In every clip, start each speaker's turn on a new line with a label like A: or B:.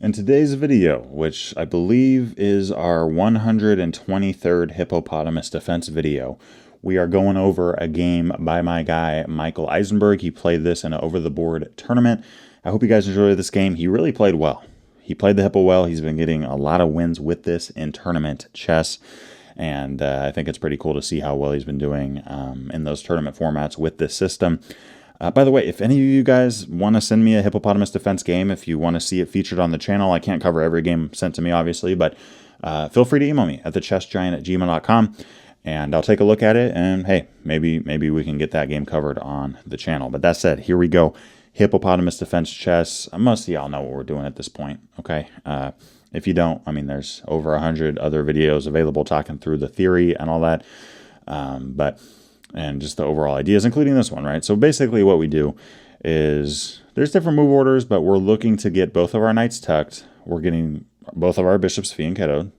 A: In today's video, which I believe is our 123rd Hippopotamus Defense video, we are going over a game by my guy, Michael Eisenberg. He played this in an over-the-board tournament. I hope you guys enjoy this game. He really played well. He played the Hippo well. He's been getting a lot of wins with this in tournament chess. And I think it's pretty cool to see how well he's been doing in those tournament formats with this system. By the way, if any of you guys want to send me a Hippopotamus Defense game, if you want to see it featured on the channel, I can't cover every game sent to me, obviously, but feel free to email me at thechessgiant@gmail.com, and I'll take a look at it, and hey, maybe we can get that game covered on the channel. But that said, here we go. Hippopotamus Defense chess. Most of y'all know what we're doing at this point, okay? If you don't, I mean, there's over 100 other videos available talking through the theory and all that, and just the overall ideas, including this one, right? So basically what we do is there's different move orders, but we're looking to get both of our knights tucked. We're getting both of our bishops fianchettoed,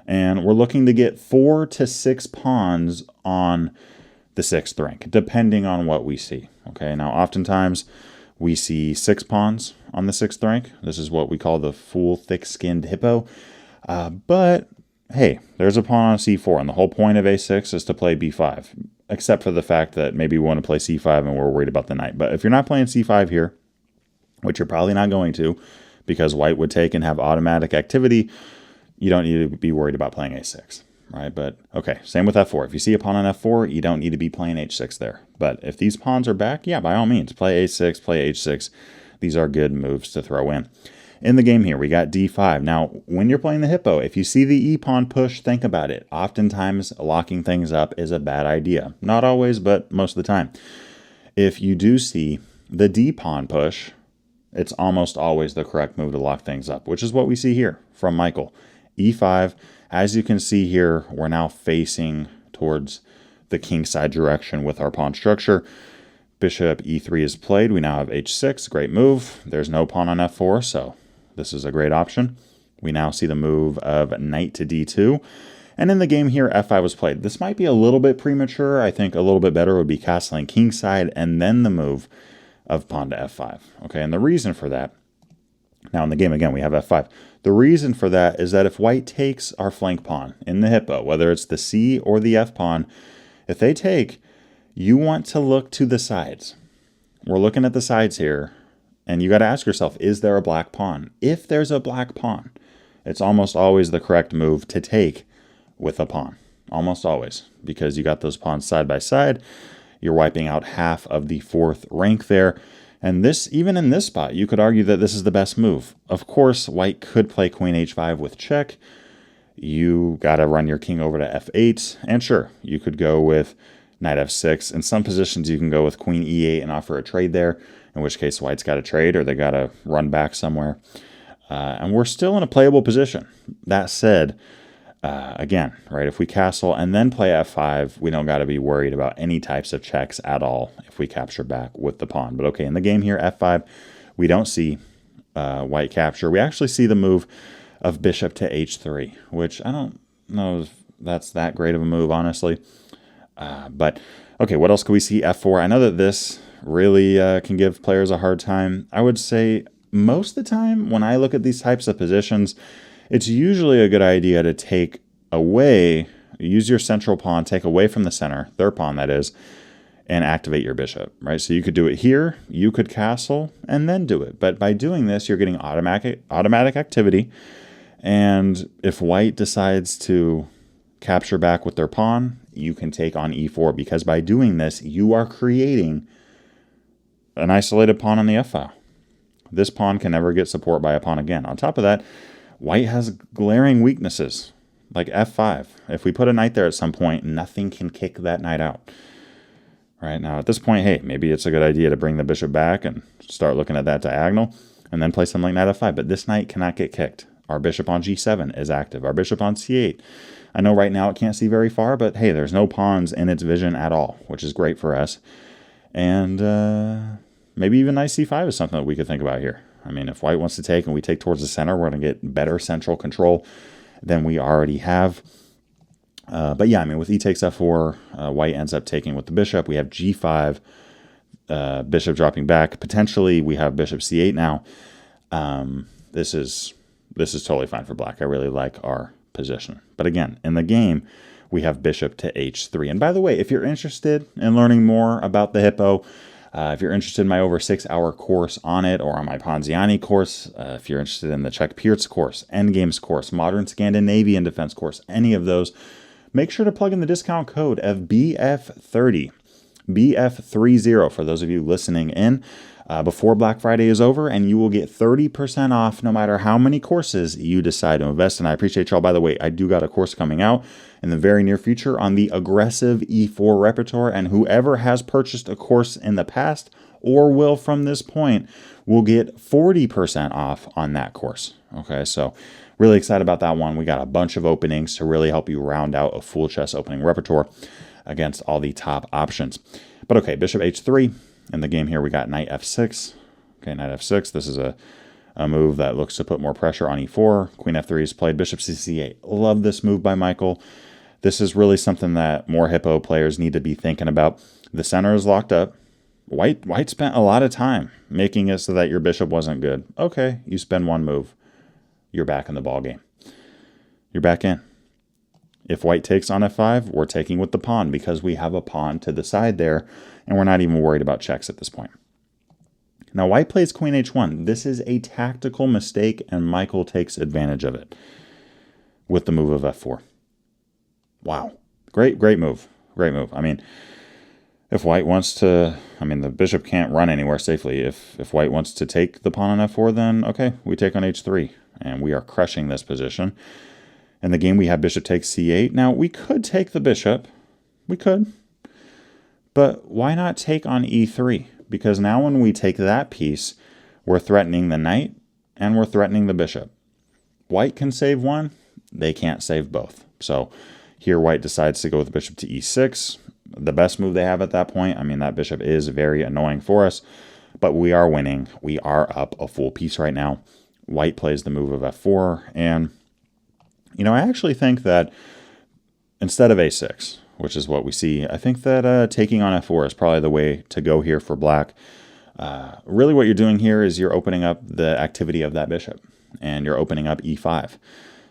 A: and we're looking to get 4 to 6 pawns on the 6th rank, depending on what we see, okay? Now, oftentimes we see 6 pawns on the 6th rank. This is what we call the full thick-skinned hippo, but hey, there's a pawn on c4, and the whole point of a6 is to play b5, except for the fact that maybe we want to play c5 and we're worried about the knight. But if you're not playing c5 here, which you're probably not going to, because white would take and have automatic activity, you don't need to be worried about playing a6, right? But okay, same with f4. If you see a pawn on f4, you don't need to be playing h6 there. But if these pawns are back, yeah, by all means, play a6, play h6. These are good moves to throw in. In the game here, we got d5. Now, when you're playing the hippo, if you see the e-pawn push, think about it. Oftentimes, locking things up is a bad idea. Not always, but most of the time. If you do see the d-pawn push, it's almost always the correct move to lock things up, which is what we see here from Michael. e5, as you can see here, we're now facing towards the kingside direction with our pawn structure. Bishop e3 is played. We now have h6, great move. There's no pawn on f4, so this is a great option. We now see the move of knight to d2. And in the game here, f5 was played. This might be a little bit premature. I think a little bit better would be castling kingside and then the move of pawn to f5. Okay, and the reason for that, now in the game again, we have f5. The reason for that is that if white takes our flank pawn in the hippo, whether it's the c or the f pawn, if they take, you want to look to the sides. We're looking at the sides here. And you got to ask yourself, is there a black pawn? If there's a black pawn, it's almost always the correct move to take with a pawn. Almost always. Because you got those pawns side by side. You're wiping out half of the 4th rank there. And this, even in this spot, you could argue that this is the best move. Of course, white could play queen h5 with check. You got to run your king over to f8. And sure, you could go with knight f6. In some positions, you can go with queen e8 and offer a trade there, in which case white's got to trade or they got to run back somewhere. And we're still in a playable position. That said, again, right, if we castle and then play f5, we don't got to be worried about any types of checks at all if we capture back with the pawn. But okay, in the game here, f5, we don't see white capture. We actually see the move of bishop to h3, which I don't know if that's that great of a move, honestly. But okay, what else can we see? f4. I know that this really can give players a hard time. I would say most of the time when I look at these types of positions, it's usually a good idea to take away, use your central pawn, take away from the center, their pawn that is, and activate your bishop, right? So you could do it here, you could castle, and then do it. But by doing this, you're getting automatic activity. And if white decides to capture back with their pawn, you can take on e4, because by doing this, you are creating an isolated pawn on the f-file. This pawn can never get support by a pawn again. On top of that, white has glaring weaknesses, like f5. If we put a knight there at some point, nothing can kick that knight out. Right now, at this point, hey, maybe it's a good idea to bring the bishop back and start looking at that diagonal, and then play something like knight f5. But this knight cannot get kicked. Our bishop on g7 is active. Our bishop on c8. I know right now it can't see very far, but hey, there's no pawns in its vision at all, which is great for us. And maybe even knight c5 is something that we could think about here. I mean, if white wants to take and we take towards the center, we're going to get better central control than we already have. But yeah, I mean, with e takes f4, white ends up taking with the bishop. We have g5, bishop dropping back. Potentially, we have bishop c8 now. This is this is totally fine for black. I really like our position. But again, in the game, we have bishop to h3. And by the way, if you're interested in learning more about the Hippo, if you're interested in my over 6-hour course on it, or on my Ponziani course, if you're interested in the CZECH Pirc course, Endgames course, Modern Scandinavian Defense course, any of those, make sure to plug in the discount code of BF30, BF30 for those of you listening in before Black Friday is over, and you will get 30% off no matter how many courses you decide to invest in. I appreciate y'all. By the way, I do got a course coming out in the very near future on the aggressive E4 repertoire, and whoever has purchased a course in the past or will from this point will get 40% off on that course. Okay, so really excited about that one. We got a bunch of openings to really help you round out a full chess opening repertoire against all the top options. But okay, bishop h3. In the game here, we got knight f6. Okay, knight f6. This is a move that looks to put more pressure on e4. Queen f3 is played. Bishop c8. Love this move by Michael. This is really something that more Hippo players need to be thinking about. The center is locked up. White spent a lot of time making it so that your bishop wasn't good. Okay, you spend one move. You're back in the ball game. You're back in. If white takes on f5, we're taking with the pawn because we have a pawn to the side there, and we're not even worried about checks at this point. Now, white plays queen h1. This is a tactical mistake, and Michael takes advantage of it with the move of f4. Wow. Great move. Great move. I mean, if white wants to, the bishop can't run anywhere safely. If white wants to take the pawn on f4, then okay, we take on h3, and we are crushing this position. In the game, we have bishop takes c8. Now, we could take the bishop. We could. But why not take on e3? Because now when we take that piece, we're threatening the knight and we're threatening the bishop. White can save one. They can't save both. So here white decides to go with bishop to e6. The best move they have at that point. That bishop is very annoying for us. But we are winning. We are up a full piece right now. White plays the move of f4. And I actually think that instead of a6, which is what we see, I think that taking on f4 is probably the way to go here for black. Really what you're doing here is you're opening up the activity of that bishop, and you're opening up e5.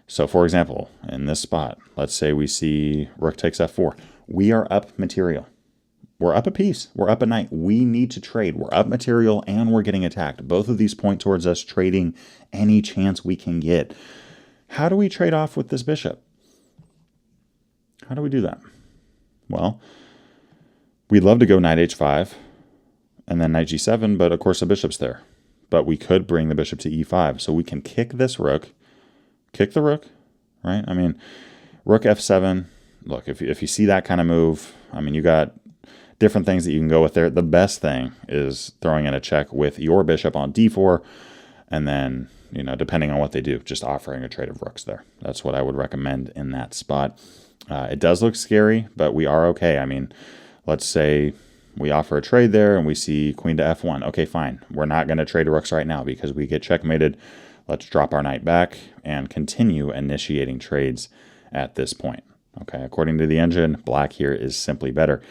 A: So for example, in this spot, let's say we see rook takes f4. We are up material. We're up a piece. We're up a knight. We need to trade. We're up material and we're getting attacked. Both of these point towards us trading any chance we can get. How do we trade off with this bishop? How do we do that? Well, we'd love to go knight h5 and then knight g7, but of course the bishop's there. But we could bring the bishop to e5, so we can kick this rook, kick the rook, right? Rook f7. Look, if you see that kind of move, you got different things that you can go with there. The best thing is throwing in a check with your bishop on d4, and then, depending on what they do, just offering a trade of rooks there. That's what I would recommend in that spot. It does look scary, but we are okay. Let's say we offer a trade there and we see queen to f1. Okay, fine. We're not going to trade rooks right now because we get checkmated. Let's drop our knight back and continue initiating trades at this point. Okay, according to the engine, black here is simply better.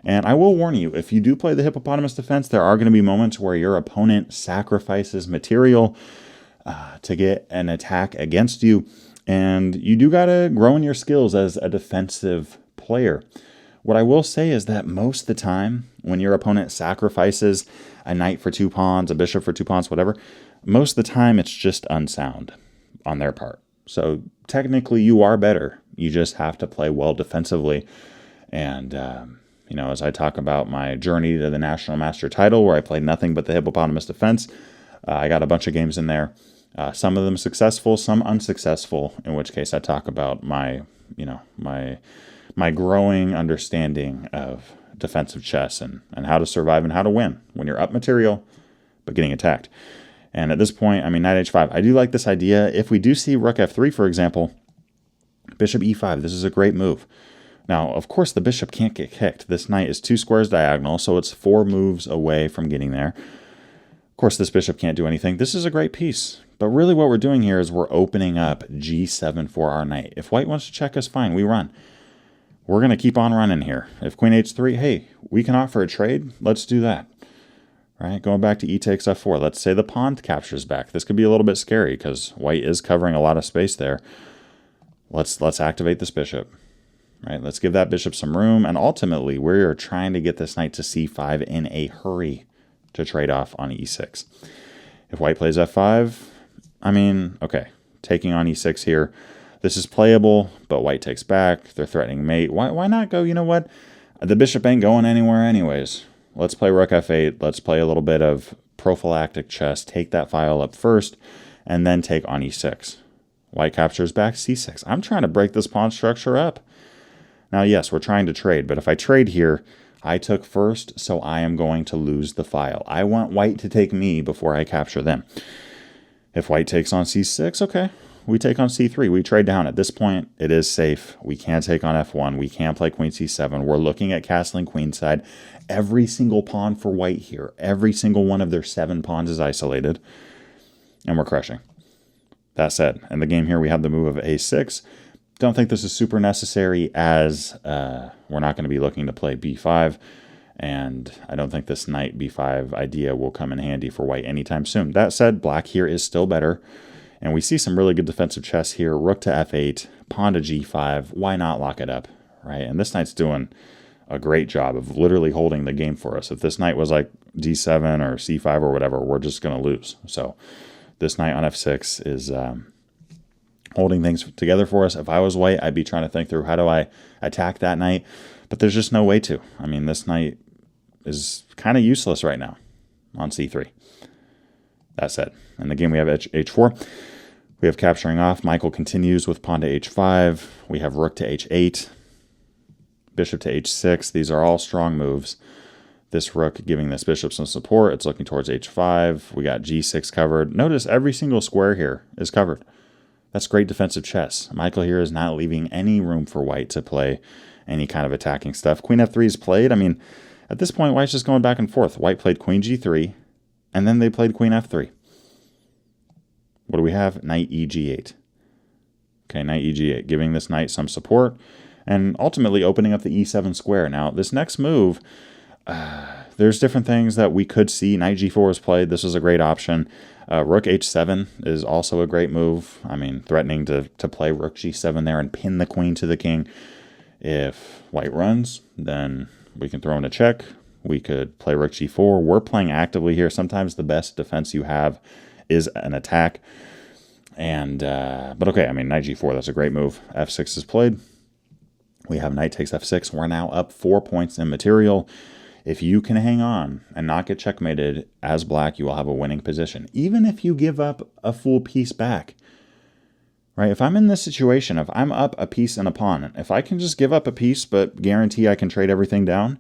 A: And I will warn you, if you do play the Hippopotamus Defense, there are going to be moments where your opponent sacrifices material to get an attack against you. And you do got to grow in your skills as a defensive player. What I will say is that most of the time, when your opponent sacrifices a knight for 2 pawns, a bishop for 2 pawns, whatever, most of the time it's just unsound on their part. So technically you are better. You just have to play well defensively. And, as I talk about my journey to the National Master title, where I played nothing but the Hippopotamus Defense, I got a bunch of games in there. Some of them successful, some unsuccessful, in which case I talk about my growing understanding of defensive chess and how to survive and how to win when you're up material but getting attacked. And at this point, knight h5. I do like this idea. If we do see rook f3, for example, bishop e5, this is a great move. Now, of course, the bishop can't get kicked. This knight is 2 squares diagonal, so it's 4 moves away from getting there. Of course, this bishop can't do anything. This is a great piece. But really what we're doing here is we're opening up g7 for our knight. If white wants to check us, fine, we run. We're going to keep on running here. If queen h3, hey, we can offer a trade. Let's do that. right? Going back to e takes f4. Let's say the pawn captures back. This could be a little bit scary because white is covering a lot of space there. Let's activate this bishop, right? Let's give that bishop some room, and ultimately we're trying to get this knight to c5 in a hurry to trade off on e6. If white plays f5, I mean, okay, taking on e6 here. This is playable, but white takes back. They're threatening mate. Why not go, you know what? The bishop ain't going anywhere anyways. Let's play rook f8. Let's play a little bit of prophylactic chess. Take that file up first, and then take on e6. White captures back c6. I'm trying to break this pawn structure up. Now, yes, we're trying to trade, but if I trade here, I took first, so I am going to lose the file. I want white to take me before I capture them. If white takes on c6, okay, we take on c3. We trade down. At this point, it is safe. We can take on f1. We can play queen c7. We're looking at castling queenside. Every single pawn for white here, every single one of their 7 pawns is isolated, and we're crushing. That said, in the game here, we have the move of a6. Don't think this is super necessary, as we're not going to be looking to play b5, and I don't think this knight b5 idea will come in handy for white anytime soon. That said, black here is still better, and we see some really good defensive chess here. Rook to f8, pawn to g5. Why not lock it up, right? And this knight's doing a great job of literally holding the game for us. If this knight was like d7 or c5 or whatever, we're just going to lose. So this knight on f6 is holding things together for us. If I was white, I'd be trying to think through, how do I attack that knight? But there's just no way to. I mean, this knight is kind of useless right now on c3. That said, in the game we have h4. We have capturing off. Michael continues with pawn to h5. We have rook to h8. Bishop to h6. These are all strong moves. This rook giving this bishop some support. It's looking towards h5. We got g6 covered. Notice every single square here is covered. That's great defensive chess. Michael here is not leaving any room for white to play any kind of attacking stuff. Queen f3 is played. I mean, at this point, white's just going back and forth. White played queen g3, and then they played queen f3. What do we have? Knight eg8. Okay, knight eg8, giving this knight some support, and ultimately opening up the e7 square. Now, this next move, there's different things that we could see. Knight g4 is played. This is a great option. Rook h7 is also a great move. I mean, threatening to play rook g7 there and pin the queen to the king. If white runs, then we can throw in a check. We could play rook g4. We're playing actively here. Sometimes the best defense you have is an attack. And but okay, I mean, knight g4, that's a great move. f6 is played. We have knight takes f6. We're now up 4 points in material. If you can hang on and not get checkmated as black, you will have a winning position. Even if you give up a full piece back, right? If I'm in this situation, if I'm up a piece and a pawn, if I can just give up a piece but guarantee I can trade everything down,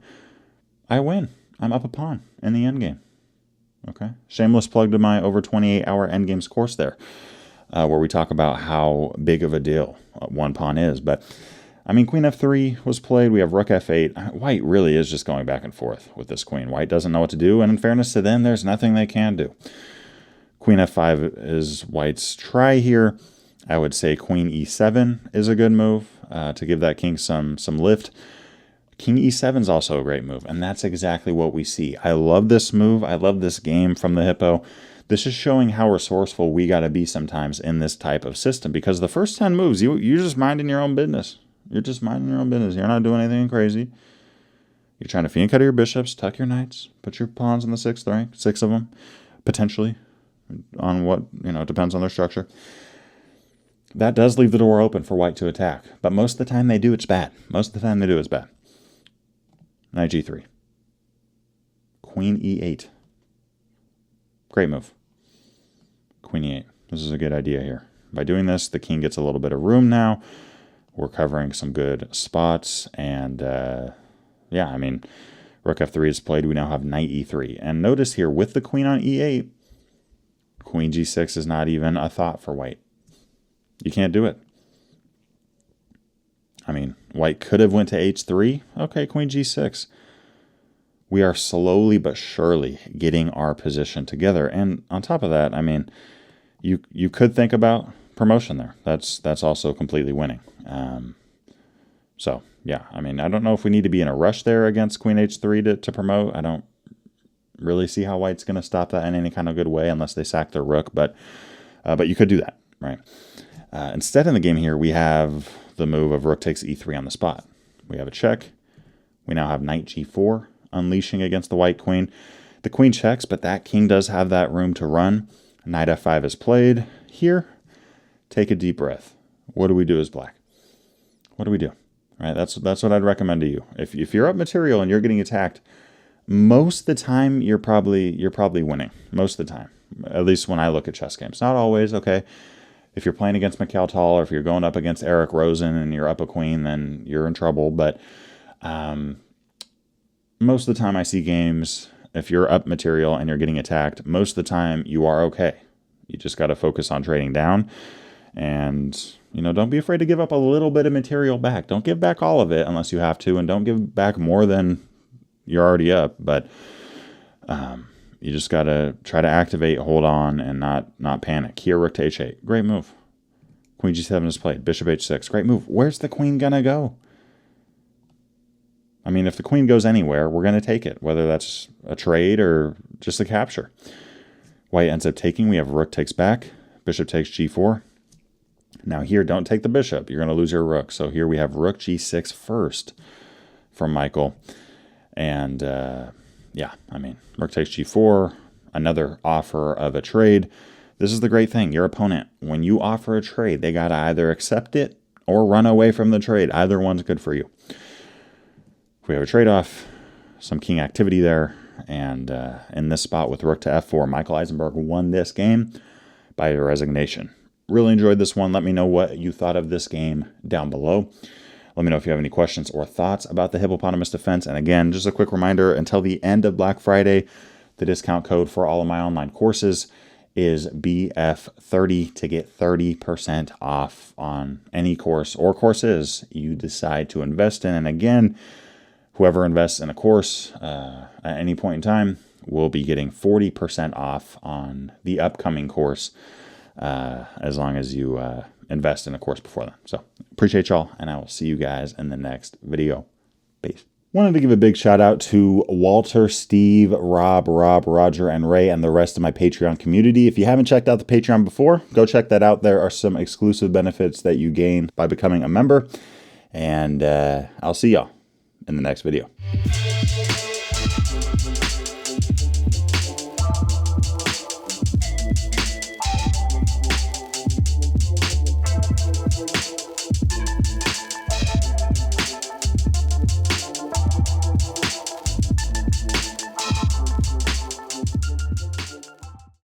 A: I win. I'm up a pawn in the endgame. Okay? Shameless plug to my over 28-hour endgames course there, where we talk about how big of a deal one pawn is. But I mean, queen f3 was played. We have rook f8. White really is just going back and forth with this queen. White doesn't know what to do, and in fairness to them, there's nothing they can do. Queen f5 is white's try here. I would say queen e7 is a good move to give that king some lift. King e7 is also a great move, and that's exactly what we see. I love this move. I love this game from the Hippo. This is showing how resourceful we got to be sometimes in this type of system, because the first 10 moves, you're just minding your own business. You're just minding your own business. You're not doing anything crazy. You're trying to fianchettoed your bishops, tuck your knights, put your pawns in the 6th rank, 6 of them, potentially, on what, it depends on their structure. That does leave the door open for white to attack, but most of the time they do, it's bad. Most of the time they do, it's bad. Knight g3. Queen e8. Great move. Queen e8. This is a good idea here. By doing this, the king gets a little bit of room now. We're covering some good spots, and yeah, I mean, rook f3 is played. We now have knight e3. And notice here, with the queen on e8, queen g6 is not even a thought for white. You can't do it. I mean, white could have went to h3. Okay, queen g6. We are slowly but surely getting our position together. And on top of that, I mean, you could think about promotion there. That's also completely winning. So, yeah, I mean, I don't know if we need to be in a rush there against queen h3 to promote. I don't really see how white's going to stop that in any kind of good way unless they sack their rook, but you could do that, right? Instead in the game here, we have the move of rook takes e3 on the spot. We have a check. We now have knight g4, unleashing against the white queen. The queen checks, but that king does have that room to run. Knight f5 is played. Here, take a deep breath. What do we do as black? What do we do? Right? That's what I'd recommend to you. If you're up material and you're getting attacked, most of the time you're probably winning. Most of the time, at least when I look at chess games. Not always. Okay, if you're playing against Mikhail Tal or if you're going up against Eric Rosen and you're up a queen, then you're in trouble. But most of the time I see games, if you're up material and you're getting attacked, most of the time you are okay. You just got to focus on trading down. And, don't be afraid to give up a little bit of material back. Don't give back all of it unless you have to. And don't give back more than you're already up. But you just got to try to activate, hold on, and not panic. Here, rook to h8. Great move. Queen g7 is played. Bishop h6. Great move. Where's the queen going to go? I mean, if the queen goes anywhere, we're going to take it, whether that's a trade or just a capture. White ends up taking. We have rook takes back. Bishop takes g4. Now here, don't take the bishop. You're going to lose your rook. So here we have rook g6 first from Michael. And, yeah, I mean, rook takes g4, another offer of a trade. This is the great thing. Your opponent, when you offer a trade, they got to either accept it or run away from the trade. Either one's good for you. We have a trade-off, some king activity there, and in this spot with rook to f4, Michael Eisenberg won this game by a resignation. Really enjoyed this one. Let me know what you thought of this game down below. Let me know if you have any questions or thoughts about the Hippopotamus Defense. And again, just a quick reminder, until the end of Black Friday, the discount code for all of my online courses is BF30 to get 30% off on any course or courses you decide to invest in. And again, whoever invests in a course at any point in time will be getting 40% off on the upcoming course as long as you invest in a course before then. So appreciate y'all, and I will see you guys in the next video. Peace. Wanted to give a big shout out to Walter, Steve, Rob, Roger, and Ray, and the rest of my Patreon community. If you haven't checked out the Patreon before, go check that out. There are some exclusive benefits that you gain by becoming a member. And I'll see y'all in the next video.